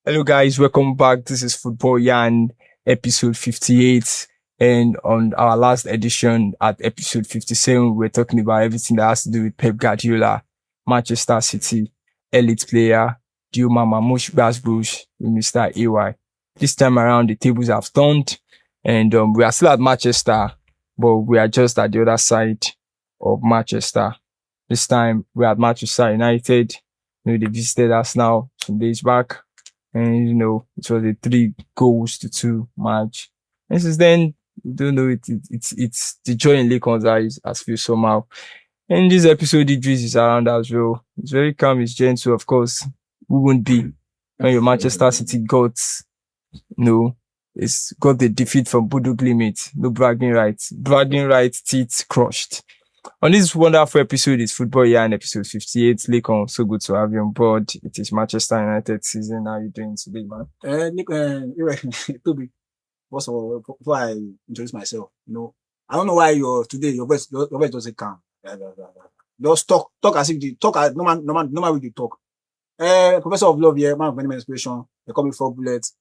Hello guys, welcome back. This is Football Yarn, episode 58. And on our last edition at episode 57, we're talking about everything that has to do with Pep Guardiola, Manchester City, elite player, Dio Mama, Mush Bush, Mr. AY. This time around, the tables have turned and we are still at Manchester, but we are just at the other side of Manchester. This time we're at Manchester United. They visited us now some days back. And, it was a 3-2 match. And since then, you don't know, it's the joy in Lacon's eyes has feel somehow. And this episode, Idris is around as well. It's very calm, it's gentle, of course. We wouldn't be when your Manchester City it's got the defeat from Bodo Glimt. No bragging rights. Bragging rights, teeth crushed. On this wonderful episode, it's Football Yarn, episode 58. Lekon, so good to have you on board. It is Manchester United season. How are you doing today, man? Toby, first of all, before I introduce myself, I don't know why your voice doesn't come. Just talk as if you talk. Normal way you talk. Professor of love here, man of many inspiration. They call me 4 bullets.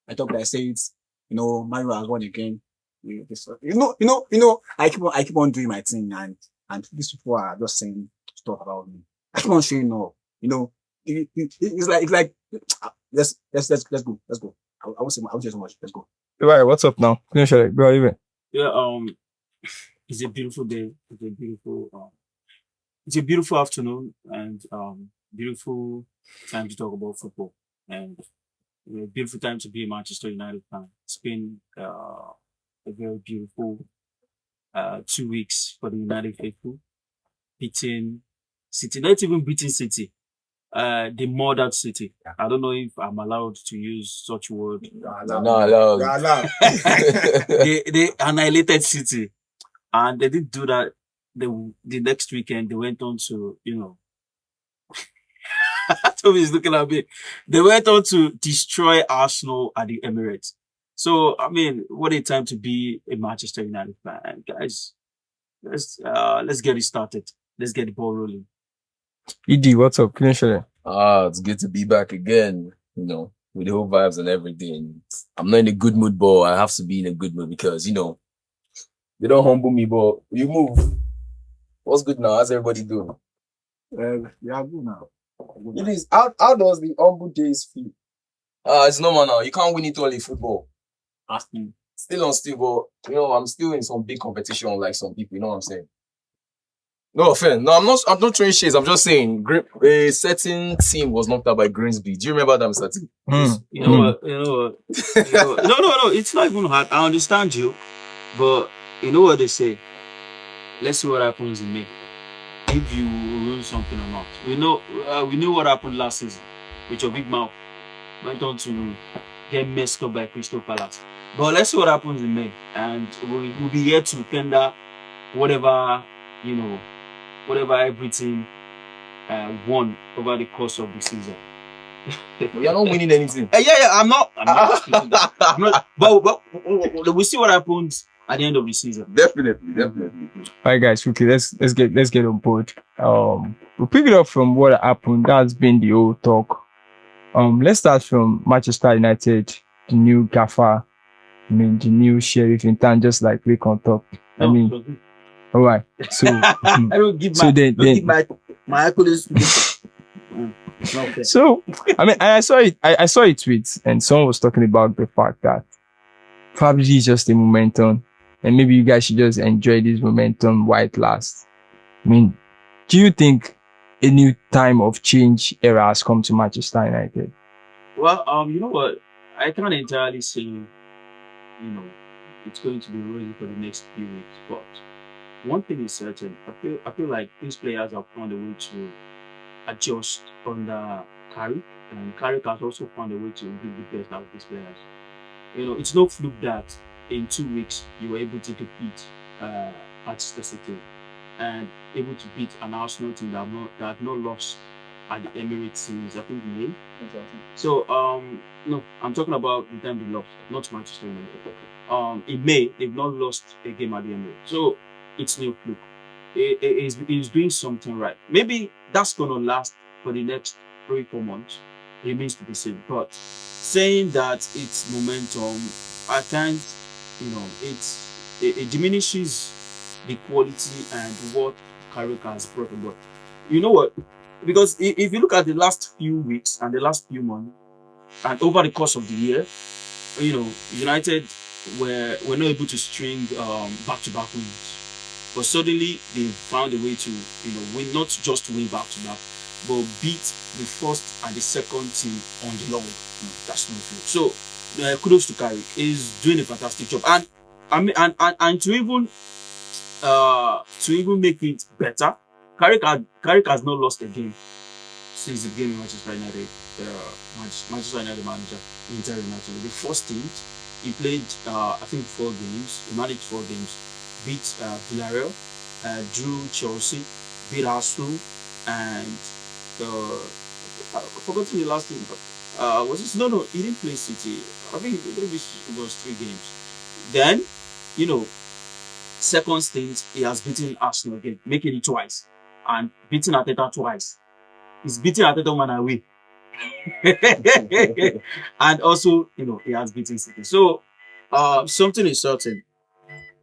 I talk like I say it. Mario has won again. I keep on doing my thing, and these people are just saying stuff about me. I keep on showing up. It's like let's go. I won't say so much. Let's go. Right, what's up now? Go even. Yeah, it's a beautiful day. It's a beautiful afternoon, and beautiful time to talk about football, and a beautiful time to be a Manchester United fan. It's been a very beautiful 2 weeks for the United faithful, beating City, not even beating City, the murdered City. I don't know if I'm allowed to use such word. Not allowed. They annihilated City, and they didn't do that. The next weekend they went on to Toby's looking at me. They went on to destroy Arsenal at the Emirates. So, I mean, what a time to be a Manchester United fan. Guys, let's get it started. Let's get the ball rolling. ED, what's up? It's good to be back again, with the whole vibes and everything. I'm not in a good mood, but I have to be in a good mood because, they don't humble me, but you move. What's good now? How's everybody doing? Yeah, good now. It is. How does the humble days feel? It's normal now. You can't win it all in football. Still on still, but I'm still in some big competition like some people. You know what I'm saying? No offense. No, I'm not throwing shades. I'm just saying a certain team was knocked out by Grimsby. Do you remember that, Mr. T? You know what? No. It's not even hard. I understand you, but you know what they say. Let's see what happens in May. If you ruin something or not. We know what happened last season with your big mouth. Went on to get messed up by Crystal Palace. But let's see what happens in May. And we'll be here to tender whatever everything won over the course of the season. You're not winning anything. Yeah, I'm not. But we'll see what happens at the end of the season. Definitely. Alright guys, okay, let's get on board. We'll pick it up from what happened. That's been the old talk. Let's start from Manchester United, the new gaffer, the new sheriff in town, just like Rick on top. All right. So I don't give my accolades. Okay. So I saw it. I saw a tweet, and someone was talking about the fact that probably it's just a momentum, and maybe you guys should just enjoy this momentum while it lasts. Do you think a new time of change era has come to Manchester United? Well, you know what? I can't entirely say, it's going to be rosy for the next few weeks, but one thing is certain. I feel like these players have found a way to adjust under Carrick, and Carrick has also found a way to bring the best out of these players. It's no fluke that in 2 weeks you were able to defeat Manchester City and able to beat an Arsenal team that have not lost at the Emirates since I think May. So no, I'm talking about the time they lost, not Manchester United. In May they've not lost a game at the Emirates. So it's no fluke. It's doing something right. Maybe that's gonna last for the next 3-4 months. remains to be seen. But saying that it's momentum, at times, it diminishes the quality and what Carrick has brought about. You know what? Because if you look at the last few weeks and the last few months, and over the course of the year, United were not able to string back-to-back wins. But suddenly they found a way to, win, not just win back-to-back, but beat the first and the second team on the long. That's no field. So kudos to Carrick. He's doing a fantastic job. And I mean, and to even make it better, Carrick has not lost a game since the game in Manchester United. Manchester United manager Inter United. The first stint, he played I think 4 games. He managed 4 games. Beat Villarreal, drew Chelsea, beat Arsenal, and I forgot the last game. Was it? No, he didn't play City. I think it was 3 games. Then, second stint, he has beaten Arsenal again, making it twice, and beaten Arteta twice. He's beaten Arteta man away. And also, he has beaten City. So, something is certain.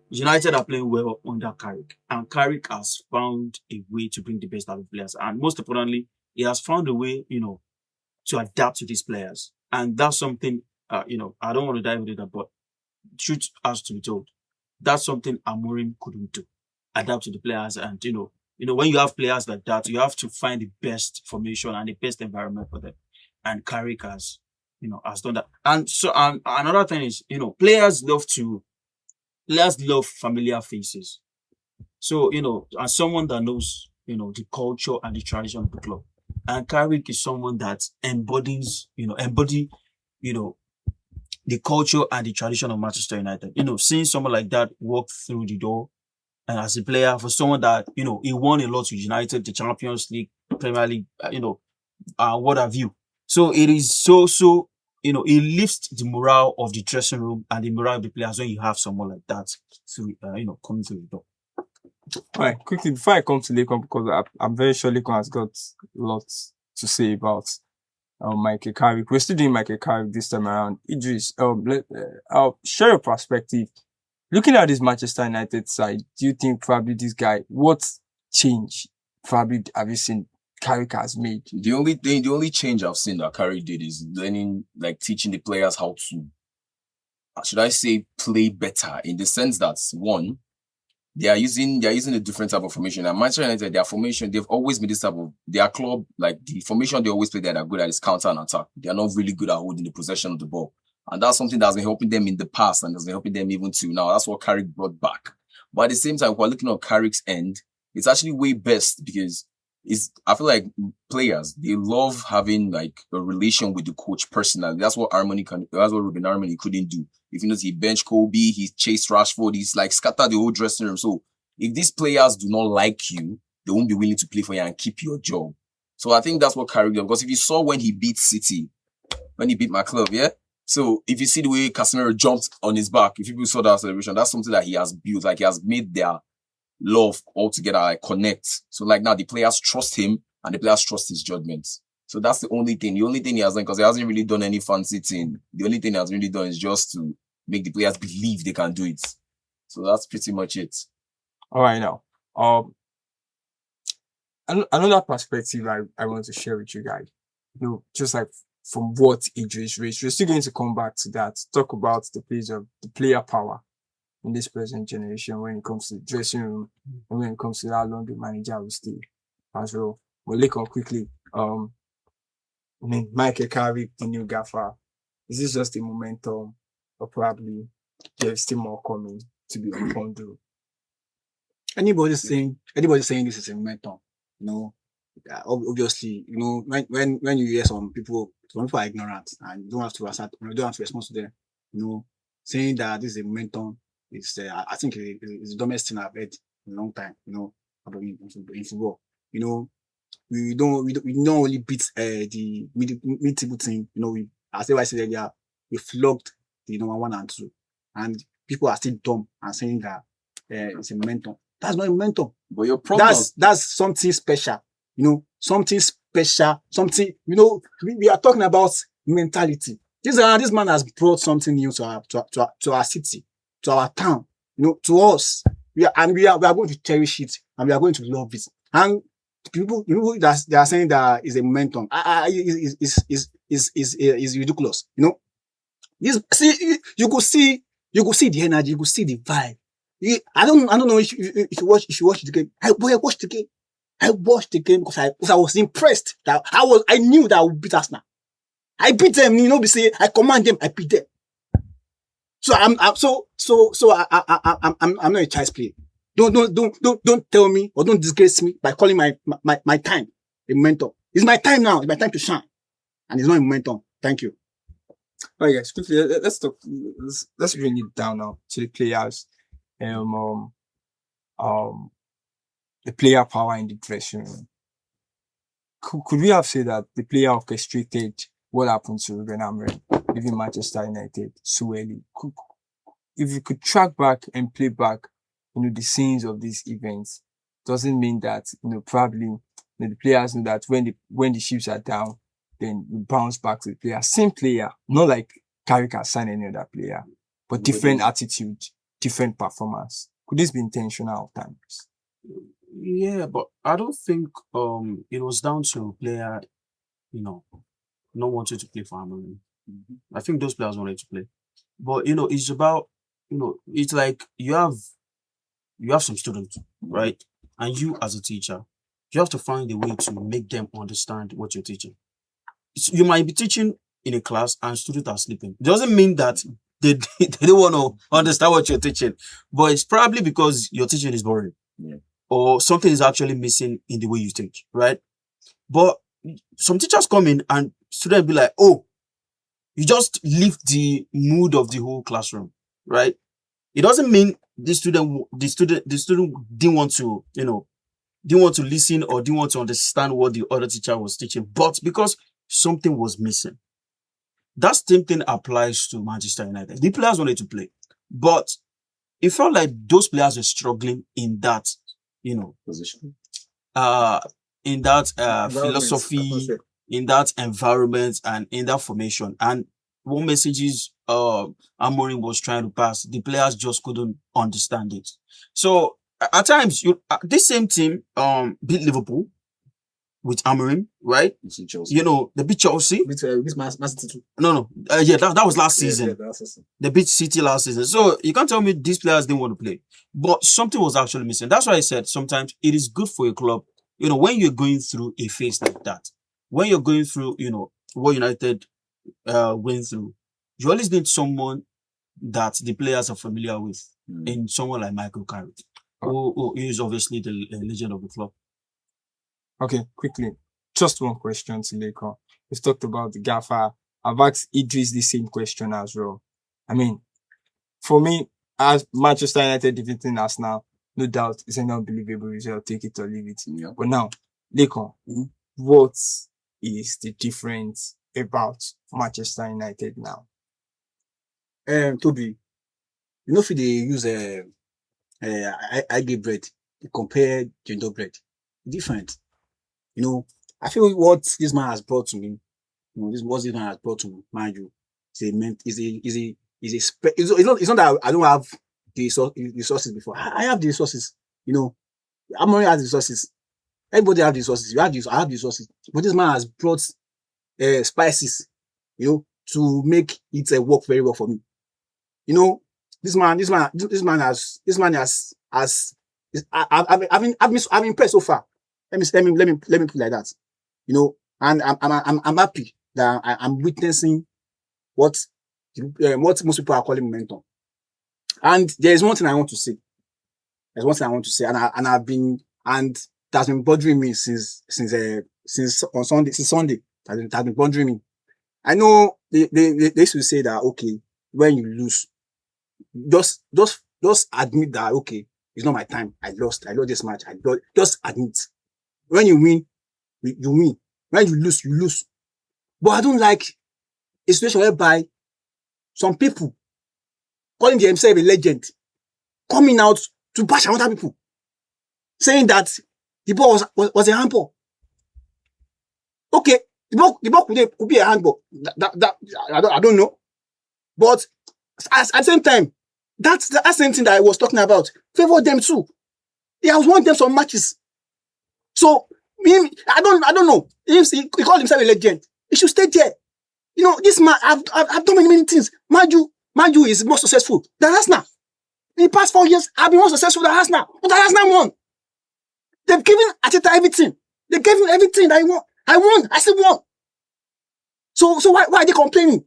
United are playing well under Carrick, and Carrick has found a way to bring the best out of players. And most importantly, he has found a way, to adapt to these players. And that's something, I don't want to dive into that, but truth has to be told. That's something Amorim couldn't do. Adapt to the players. And, when you have players like that, you have to find the best formation and the best environment for them. And Carrick has done that. And so, another thing is, players love familiar faces. So, as someone that knows, the culture and the tradition of the club. And Carrick is someone that embody, the culture and the tradition of Manchester United. Seeing someone like that walk through the door, and as a player, for someone that, he won a lot with United, the Champions League, Premier League, what have you. So it is so it lifts the morale of the dressing room and the morale of the players when you have someone like that through, coming through the door. All right, quickly, before I come to Lakon, because I'm very sure Lakon has got lots to say about Michael Carrick. We're still doing Michael Carrick this time around. Idris, share your perspective. Looking at this Manchester United side, do you think probably this guy, what change probably have you seen Carrick has made? The only change I've seen that Carrick did is teaching the players how to, should I say, play better, in the sense that, one, they are using a different type of formation. And Manchester United, their formation, they've always been this type of, their club, the formation they always play, they're good at is counter and attack. They're not really good at holding the possession of the ball. And that's something that's been helping them in the past and has been helping them even to now. That's what Carrick brought back. But at the same time, we're looking at Carrick's end, it's actually way best because I feel like players, they love having a relation with the coach personally. That's what Ruben Harmony couldn't do. If you notice, he benched Kobe, he chased Rashford, he's scattered the whole dressing room. So if these players do not like you, they won't be willing to play for you and keep your job. So I think that's what Carrick did. Because if you saw when he beat City, when he beat my club, yeah? So if you see the way Casemiro jumped on his back, if people saw that celebration, that's something that he has built. He has made their love all together, connect. So now the players trust him and the players trust his judgment. So that's the only thing. The only thing he has done, because he hasn't really done any fancy thing. The only thing he has really done is just to make the players believe they can do it. So that's pretty much it. All right, now. Another perspective I want to share with you guys. Just from what Idris raised, we're still going to come back to that, talk about the place of the player power in this present generation when it comes to the dressing room and when it comes to how long the manager will stay as well. We'll look on quickly. Michael Carrick, the new gaffer. Is this just a momentum, or probably there's still more coming to be unfolded? Anybody saying this is a momentum, obviously, when you hear some people are ignorant and you don't have to answer, you don't have to respond to them, saying that this is a momentum is, I think it's the dumbest thing I've heard in a long time, about in football. We don't only beat the mid-table team, as I said earlier, we flogged the number 1 and 2, and people are still dumb and saying that it's a momentum. That's not a momentum. But your problem, that's something special, something special, something, we are talking about mentality. This man has brought something new to our city, to our town, to us. We are going to cherish it and we are going to love it. And people that they are saying that is a momentum, is ridiculous. You could see the energy, you could see the vibe. I don't know if you watch the game. I watched the game. I watched the game because I was impressed that I knew that I would beat Arsenal. I beat them, be saying I command them, I beat them. So I'm not a child's play. Don't tell me or don't disgrace me by calling my time a momentum. It's my time now. It's my time to shine, and it's not a momentum. Thank you. All right, guys, quickly, let's talk. Let's bring it down now to the players. The player power in the dressing room. Could we have said that the player orchestrated what happened to Ruben Amorim, leaving Manchester United so early? If you could track back and play back, the scenes of these events, doesn't mean that, probably the players know that when the ships are down, then you bounce back to the player. Same player, not like Carrick has signed any other player, but different attitude, different performance. Could this be intentional at times? Yeah, but I don't think it was down to player, not wanting to play for Amorim. I think those players wanted to play. But it's about, it's like you have some students, right? And you as a teacher, you have to find a way to make them understand what you're teaching. You might be teaching in a class and students are sleeping. It doesn't mean that they don't want to understand what you're teaching, but it's probably because your teaching is boring. Yeah. Or something is actually missing in the way you teach, right? But some teachers come in and students be like, oh, you just lift the mood of the whole classroom, right? It doesn't mean the student didn't want to, didn't want to listen or didn't want to understand what the other teacher was teaching, but because something was missing. That same thing applies to Manchester United. The players wanted to play, but it felt like those players were struggling in that, Position. In that philosophy, in that environment, and in that formation. And what messages Amorim was trying to pass, the players just couldn't understand it. So at times, this same team beat Liverpool with Amorim, right? They beat Chelsea. Beat Man City too. No. That was last season. Yeah, that's awesome. They beat City last season. So you can't tell me these players didn't want to play. But something was actually missing. That's why I said sometimes it is good for a club, when you're going through a phase like that, when you're going through, what United went through, you always need someone that the players are familiar with, in someone like Michael Carrick, who is obviously the legend of the club. Okay, quickly. Just one question to Leko. We've talked about the gaffer. I've asked Idris the same question as well. I mean, for me, as Manchester United defeating Arsenal, no doubt it's an unbelievable result. Take it or leave it. Yeah. But now, Leko, what is the difference about Manchester United now? Toby, if they use I get bread, they compare gender bread. Different. I feel what this man has brought to me, this man has brought to me, mind you, it's not that I don't have the resources before. I have the resources, Amorim has the resources. Everybody has the resources. I have the resources. But this man has brought spices, to make it work very well for me. This man has I'm impressed so far. Let me put it like that. And I'm happy that I'm witnessing what most people are calling momentum. And there is one thing I want to say. And that's been bothering me since on Sunday. Since Sunday, that's been bothering me. I know they used to say that, okay, when you lose, just admit that, okay, it's not my time. I lost this match. Just admit. When you win, you win. When you lose, you lose. But I don't like a situation whereby some people calling themselves a legend coming out to bash other people, saying that the ball was a handball. Okay, the ball could be a handball. That I don't know. But at the same time, that's the same thing that I was talking about. Favor them too. He has won them some matches. So I don't know. He called himself a legend. He should stay there. This man, I've done many things. Maju is more successful than Arsenal. In the past 4 years, I've been more successful than Arsenal. But Arsenal won. They've given Arteta everything. They gave him everything that he won. I won. I still won. So why are they complaining?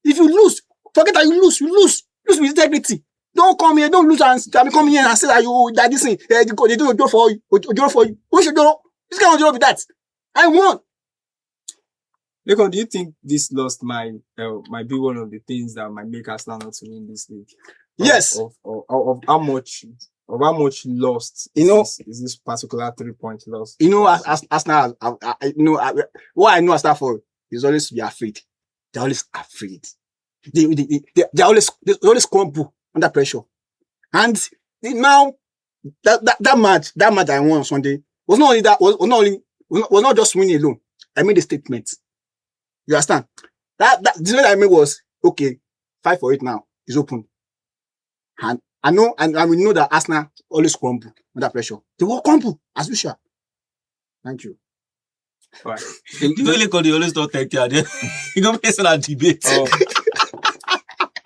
If you lose, forget that you lose. You lose with integrity. Don't come here. Don't lose and come here and say that this thing they do Ojo for you. Who should do? This guy will do that. I won. Lekon, do you think this loss might be one of the things that might make Arsenal not to win this league? Yes. Of how much lost is this particular 3-point loss? As Arsenal, what I know Arsenal for is always to be afraid. They're always afraid. They always crumble under pressure. And now that match I won on Sunday was not just winning alone. I made a statement. You understand? The statement I made was, okay, fight for it now. It's open. And I know, and we know that Arsenal always crumble under pressure. They will crumble as usual. Thank you. All right. You always don't take care. You go face on a debate.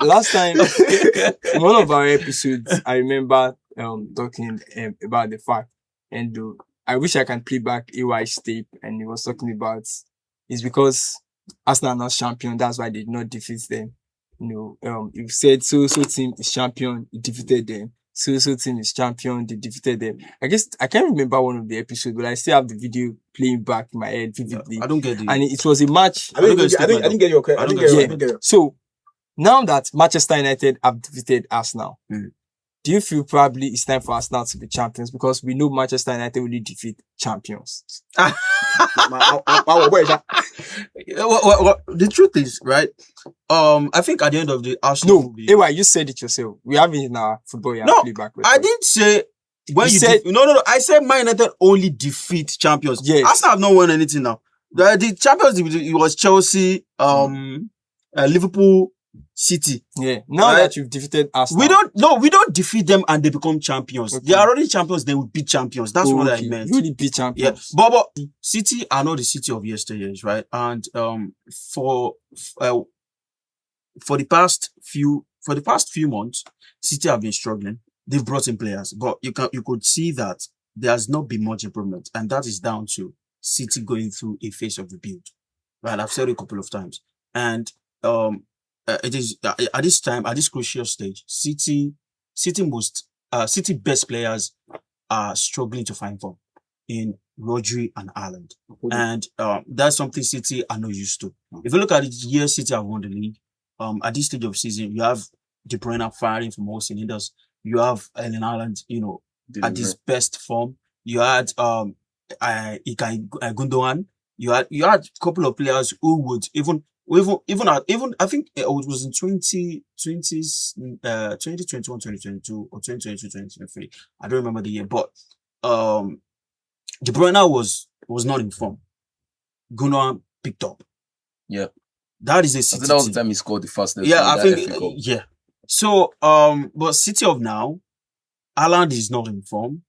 Last time, in one of our episodes, I remember talking about the fact, and I wish I can play back AY's tape, and he was talking about it's because Arsenal are not champion, that's why they did not defeat them. You said so team is champion, you defeated them. So team is champion, they defeated them. I guess I can't remember one of the episodes, but I still have the video playing back in my head vividly. I don't get it. And it was a match. I didn't get your question. So now that Manchester United have defeated Arsenal, do you feel probably it's time for Arsenal to be champions? Because we know Manchester United will defeat champions. The truth is, right? I think at the end of the Arsenal. No, AY, you said it yourself. We have it in our football playback. I didn't say when you said no. I said Man United only defeat champions. Yes. Arsenal have not won anything now. The champions it was Chelsea, Liverpool, City. Yeah. Now that you've defeated Arsenal. We don't defeat them and they become champions. Okay. They are already champions, they will be champions. That's what I meant. You will be champions. Yeah. But City are not the City of yesteryears, right? And for the past few months, City have been struggling. They've brought in players, but you could see that there has not been much improvement, and that is down to City going through a phase of rebuild. Right, I've said it a couple of times, and it is at this time, at this crucial stage, City best players are struggling to find form in Rodri and Haaland, and that's something City are not used to. If you look at the year City have won the league, at this stage of season, you have De Bruyne firing from all cylinders. You have Erling Haaland, at his best form. You had Gundogan. You had a couple of players who would even I think it was in 2021, 2022 or 2022, 2023. I don't remember the year, but De Bruyne was not in form. Gundogan picked up. Yeah. That is a City. That was the time he scored the first. Yeah, I think. Yeah. So, but City of now, Haaland is not in form.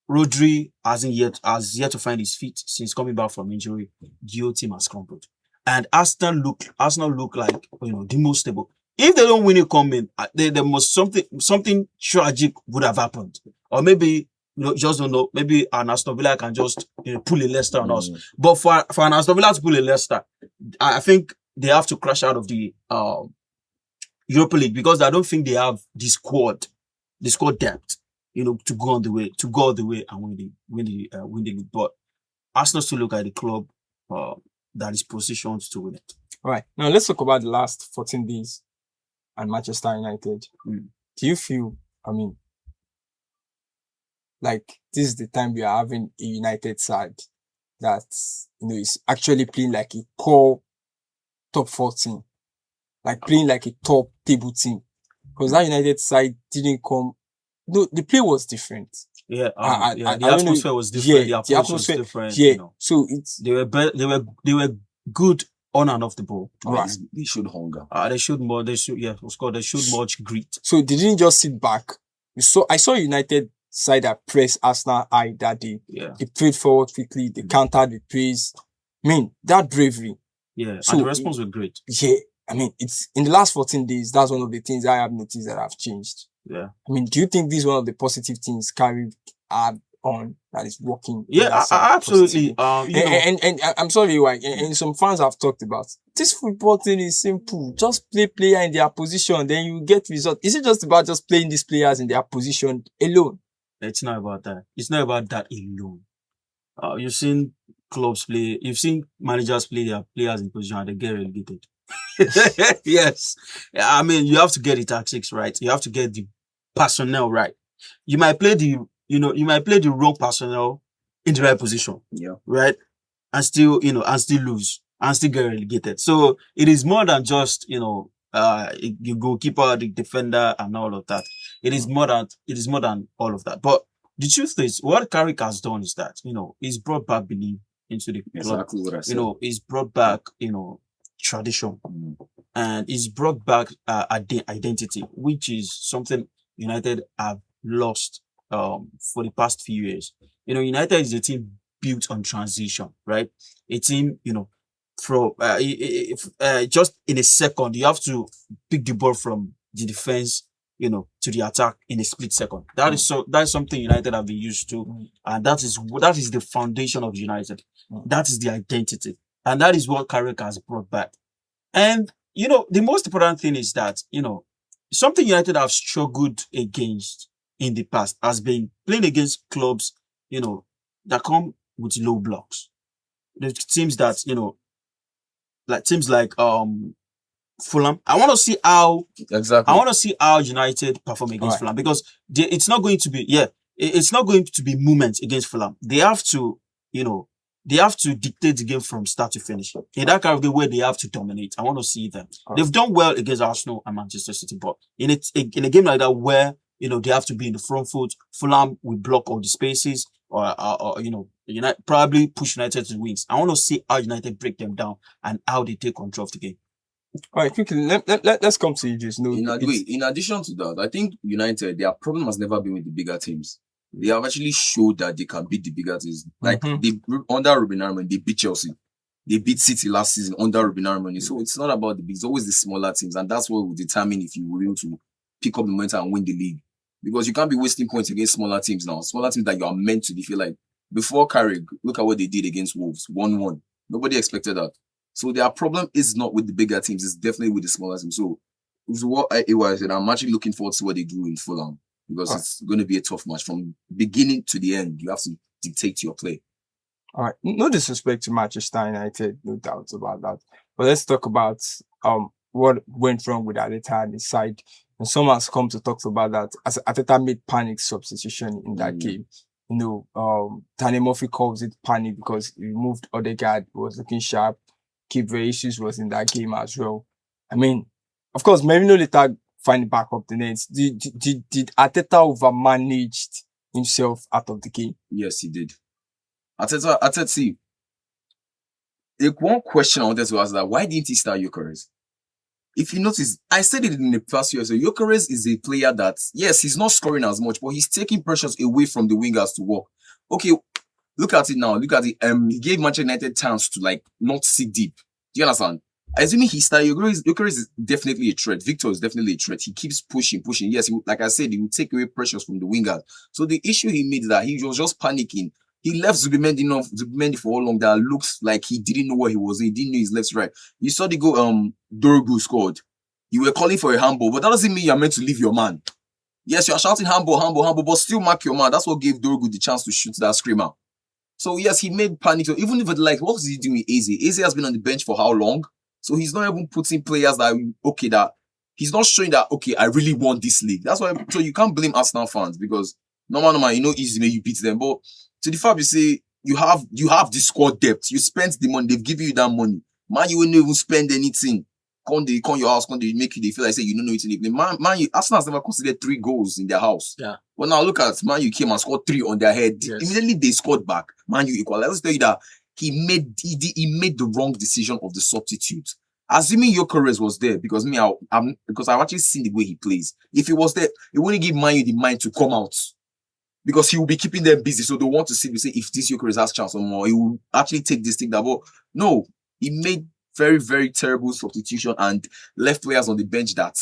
Rodri has yet to find his feet since coming back from injury. The whole team has crumbled, and Arsenal look like the most stable. If they don't win it coming, there must something tragic would have happened, or maybe just don't know. Maybe an Aston Villa can just pull a Leicester on us. But for an Aston Villa to pull a Leicester, I think they have to crash out of the Europa League, because I don't think they have the squad depth, to go all the way and win the league. But Arsenal still look at the club that is positioned to win it. All right. Now let's talk about the last 14 days and Manchester United. Do you feel, like this is the time we are having a United side that is actually playing like a core top 14, like playing like a top table team? Because that United side didn't come. No, the play was different. Yeah, I the don't know. atmosphere was different. Yeah, The approach was atmosphere. different. Yeah. You know, So it's they were good on and off the ball. right. They showed hunger. They showed more. They showed They showed much grit. So they didn't just sit back. I saw United side that pressed Arsenal high that day. Yeah, They played forward quickly. They countered with pace. I mean, that bravery. yeah. So And the response was great. yeah, I mean, it's in the last 14 days. That's one of the things I have noticed that have changed. Yeah. I mean, do you think this is one of the positive things Carrick had on that is working? Yeah, absolutely. And I'm sorry, why? And some fans have talked about this football thing is simple. Just play player in their position, then you get result. Is it just about just playing these players in their position alone? It's not about that. It's not about that alone. You've seen clubs play. You've seen managers play their players in position and they get relegated. Yes. I mean, you have to get the tactics right. You have to get the personnel right. You might play the wrong personnel in the right position. Yeah. Right. And still lose and still get relegated. So it is more than just, you goalkeeper, the defender and all of that. It is more than all of that. But the truth is, what Carrick has done is that, he's brought back belief into the club. Exactly what I said. He's brought back, tradition. And he's brought back identity, which is something United have lost for the past few years. United is a team built on transition, right? A team, from just in a second, you have to pick the ball from the defense, to the attack in a split second. That is something United have been used to, and that is the foundation of United. That is the identity, and that is what Carrick has brought back. And the most important thing is that something United have struggled against in the past has been playing against clubs that come with low blocks. The teams that teams like Fulham. I want to see how United perform against Fulham, because it's not going to be movement against Fulham. They have to dictate the game from start to finish. In that kind of the way they have to dominate. I want to see them. They've done well against Arsenal and Manchester City, but in a game like that where they have to be in the front foot, Fulham will block all the spaces, or United probably push United to the wings. I want to see how United break them down and how they take control of the game. All right, quickly, let's come to you, just in addition to that, I think United, their problem has never been with the bigger teams. They have actually showed that they can beat the bigger teams. Like under Ruben Amorim, they beat Chelsea. They beat City last season under Ruben Amorim. So it's not about the big, it's always the smaller teams, and that's what will determine if you will be able to pick up the momentum and win the league. Because you can't be wasting points against smaller teams now. Smaller teams that you are meant to defeat. Like before Carrick, look at what they did against Wolves, 1-1. Nobody expected that. So their problem is not with the bigger teams; it's definitely with the smaller teams. So what I said, I'm actually looking forward to what they do in Fulham, because it's going to be a tough match from beginning to the end. You have to dictate your play. All right, no disrespect to Manchester United, no doubts about that. But let's talk about what went wrong with Arteta and his side. And some has come to talk about that as Arteta made panic substitution in that game. Tani Murphy calls it panic because he moved Odegaard, was looking sharp. Keep issues was in that game as well. I mean, of course, Merino later find back up the nets. Did Arteta overmanaged himself out of the game? Yes, he did. Arteta, see, one question I wanted to ask that, why didn't he start Gyökeres? If you notice, I said it in the past year, so Gyökeres is a player that, yes, he's not scoring as much, but he's taking pressures away from the wingers to work. Okay, look at it now. Look at it. He gave Manchester United chance to not sit deep. Do you understand? Assuming he started, Gyökeres is definitely a threat. Victor is definitely a threat. He keeps pushing. Yes, like I said, he will take away pressures from the wingers. So the issue he made is that he was just panicking. He left Zubimendi for how long that looks like he didn't know what he was. He didn't know his left right. You saw the goal Dorgu scored. You were calling for a handball, but that doesn't mean you're meant to leave your man. Yes, you're shouting handball, but still mark your man. That's what gave Dorgu the chance to shoot that screamer. So yes, he made panic. Even if what was he doing with Eze? Eze has been on the bench for how long? So he's not even putting players that he's not showing that, I really want this league. That's why, so you can't blame Arsenal fans, because normal, easy, you beat them. But to the fact you say, you have the squad depth. You spent the money. They've given you that money. Man, you won't even spend anything. Come your house, they make you, they feel like say you don't know anything. Man, Arsenal has never considered 3 goals in their house. Yeah. But now look at Man U came and scored 3 on their head. Yes. Immediately they scored back. Man U equalized. Let's tell you that he made the wrong decision of the substitute. Assuming Gyökeres was there, because I've actually seen the way he plays. If he was there, he wouldn't give Man U the mind to come out. Because he will be keeping them busy. So they want to see if this Gyökeres has chance or more. He will actually take this thing that, but no, he made very, very terrible substitution and left players on the bench that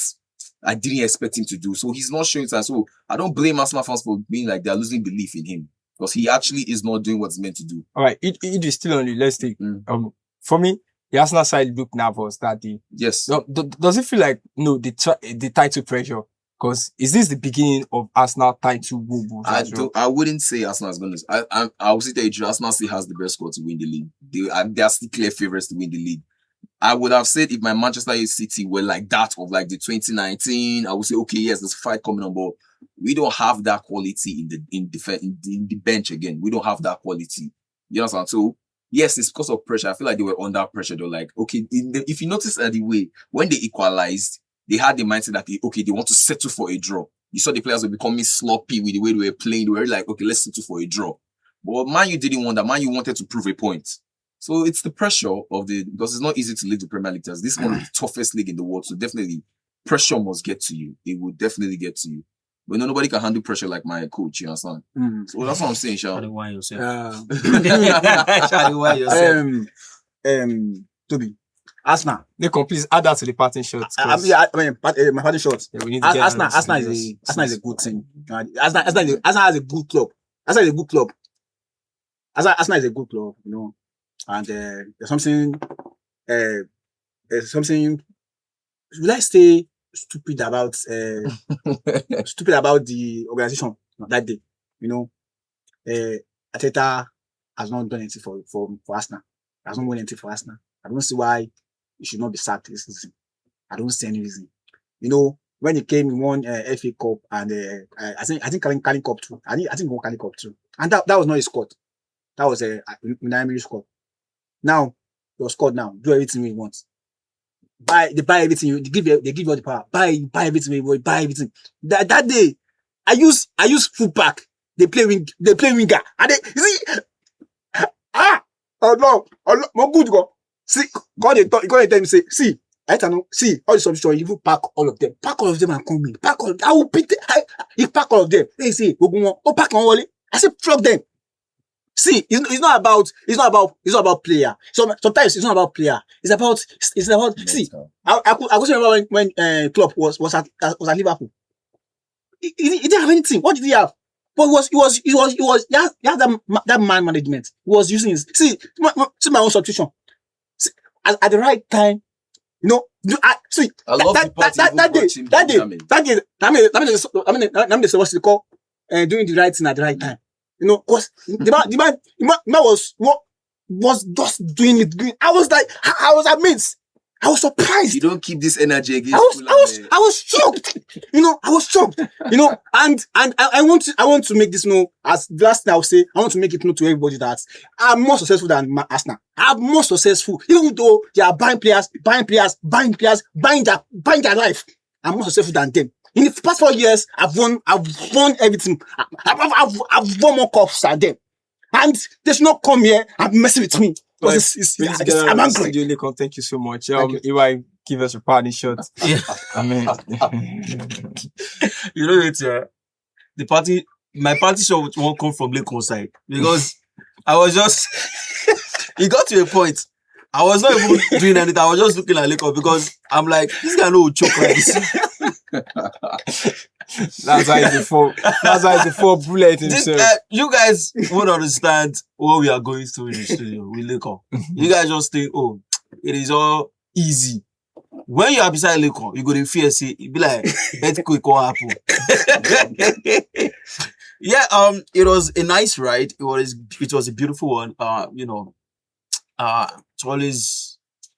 I didn't expect him to do. So he's not showing signs. So I don't blame Arsenal fans for being like they're losing belief in him. Because he actually is not doing what he's meant to do. All right, it is still on you. Let's take, for me, the Arsenal side looked nervous that day. Yes. Does it feel like, the title pressure? Because is this the beginning of Arsenal title wobbles? I wouldn't say Arsenal is going to. I would say that Arsenal still has the best squad to win the league. They are still clear favourites to win the league. I would have said if my Manchester City were like that of like the 2019, I would say, okay, yes, there's a fight coming on, but we don't have that quality in the bench again. We don't have that quality. You understand? So yes, it's because of pressure. I feel like they were under pressure. They're like, okay, if you notice the way when they equalized, they had the mindset that they want to settle for a draw. You saw the players were becoming sloppy with the way they were playing. They were like, okay, let's settle for a draw. But Man U didn't want that. Man U wanted to prove a point. So it's the pressure because it's not easy to lead the Premier League. This is one of the toughest league in the world. So definitely pressure must get to you. It will definitely get to you. But nobody can handle pressure like my coach, you understand? So that's what I'm saying, Shah. Why yourself? Toby, Arsenal. Nico, please add that to the parting shots. My parting shots. Yeah, we need to get Arsenal is a good team. Arsenal has a good club. Arsenal is a good club. Arsenal is a good club, you know. And there's something. Will I say stupid about the organization that day? You know, Arteta has not done anything for Arsenal. Has not won anything for Arsenal. I don't see why he should not be sacked this season. I don't see any reason. You know, when he came, he won FA Cup and I think Carrick Cup too. I think he won Carrick Cup too. And that was not his squad. That was a Unai squad. Now your squad now do everything he wants. They buy everything. They give you all the power. Buy everything. Buy everything. That day, I use fullback. They play winger. And you see, more good go. See, God they tell me say, see, I don't know. See, all the substitutions, you pack all of them. Pack all of them and come in. Pack all of them. I will beat them. You pack all of them. They say, pack on Wally. I say, flog them. See, it's not about player. Sometimes it's not about player. It's about, see, I could remember when Klopp was at Liverpool. He didn't have anything. What did he have? But he had that man management. He was using his, see my own substitution. See, at the right time, you know, see, I love that day, what's it called? Doing the right thing at the right time. You know, cause the man was just doing it. I was amazed. I was surprised. You don't keep this energy against I was shocked. You know, I was shocked. You know, and I want to make this know, as the last thing I'll say, I want to make it known to everybody that I'm more successful than Arsenal. I'm more successful, even though they are buying their life. I'm more successful than them. In the past 4 years, I've won everything. I've won more cups than them. And they should not come here and mess with me. I'm angry. Thank you so much. If give us a party shot. Yeah. Amen. You know it, my party shot won't come from Lincoln side because I was just, it got to a point. I was not even doing anything. I was just looking at Lincoln because I'm like, this guy will choke like this. That's why he's a four bullet himself. You guys won't understand what we are going through in the studio with Lincoln. You guys just think, oh, it is all easy. When you are beside Lincoln, you go to fear, say, it be like, earthquake will happen. Yeah, it was a nice ride. It was a beautiful one.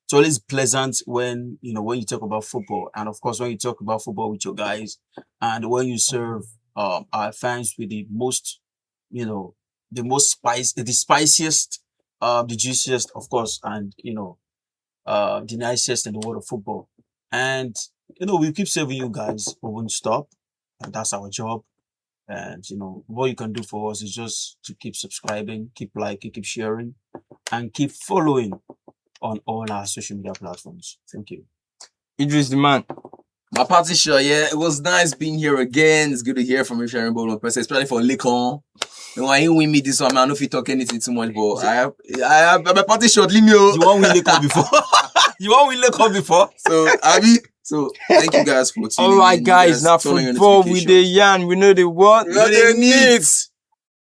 It's always pleasant when you talk about football, and of course when you talk about football with your guys, and when you serve our fans with the most spice, the spiciest, the juiciest, of course, and the nicest in the world of football. And we keep serving you guys. We won't stop, and that's our job. And what you can do for us is just to keep subscribing, keep liking, keep sharing, and keep following on all our social media platforms. Thank you. Idris the man. My party show, yeah, it was nice being here again. It's good to hear from you, sharing ball person, especially for Lekon. When you win me this one, man, I don't know if you talk anything too much, but I have my party shot. Leave me. You won't win Lekon before. You won't win Lekon before. So thank you guys for tuning in. All right, guys, now football with the yarn. We know the what. We know the needs.